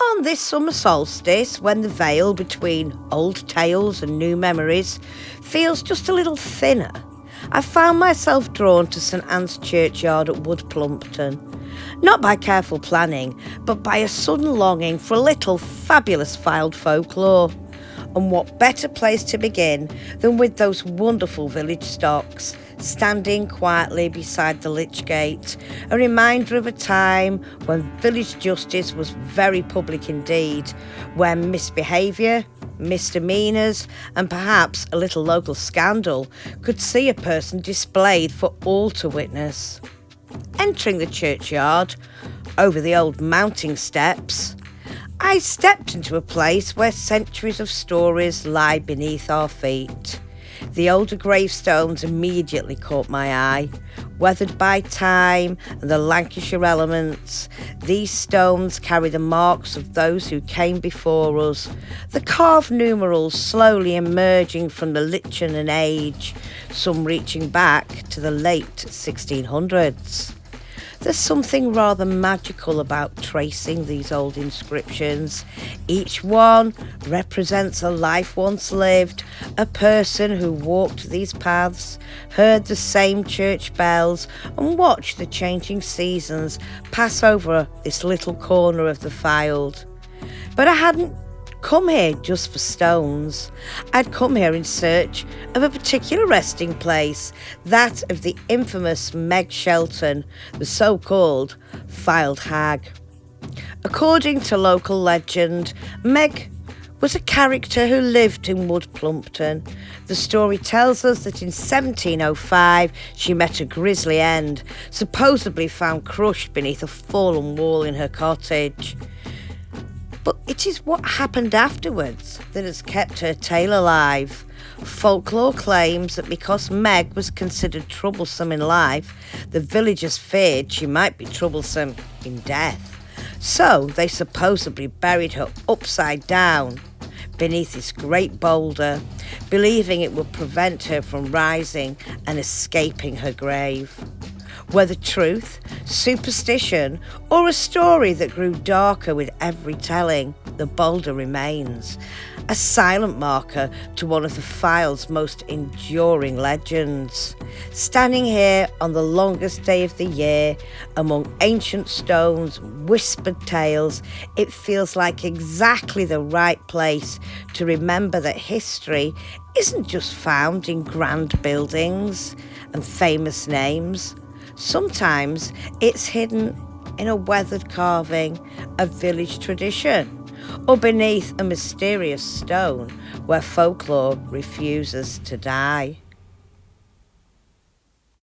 On this summer solstice, when the veil between old tales and new memories feels just a little thinner, I found myself drawn to St Anne's Churchyard at Woodplumpton. Not by careful planning, but by a sudden longing for a little fabulous filed folklore. And what better place to begin than with those wonderful village stocks standing quietly beside the lich gate, a reminder of a time when village justice was very public indeed, where misbehaviour, misdemeanours and perhaps a little local scandal could see a person displayed for all to witness. Entering the churchyard, over the old mounting steps, I stepped into a place where centuries of stories lie beneath our feet. The older gravestones immediately caught my eye. Weathered by time and the Lancashire elements, these stones carry the marks of those who came before us, the carved numerals slowly emerging from the lichen and age, some reaching back to the late 1600s. There's something rather magical about tracing these old inscriptions. Each one represents a life once lived, a person who walked these paths, heard the same church bells and watched the changing seasons pass over this little corner of the Fylde. But I hadn't come here just for stones. I'd come here in search of a particular resting place, that of the infamous Meg Shelton, the so-called Fylde Hag. According to local legend, Meg was a character who lived in Woodplumpton. The story tells us that in 1705 she met a grisly end, supposedly found crushed beneath a fallen wall in her cottage. But it is what happened afterwards that has kept her tale alive. Folklore claims that because Meg was considered troublesome in life, the villagers feared she might be troublesome in death. So they supposedly buried her upside down beneath this great boulder, believing it would prevent her from rising and escaping her grave. Whether truth, superstition, or a story that grew darker with every telling, the boulder remains, a silent marker to one of the Fylde's most enduring legends. Standing here on the longest day of the year, among ancient stones, whispered tales, it feels like exactly the right place to remember that history isn't just found in grand buildings and famous names. Sometimes it's hidden in a weathered carving of village tradition, or beneath a mysterious stone where folklore refuses to die.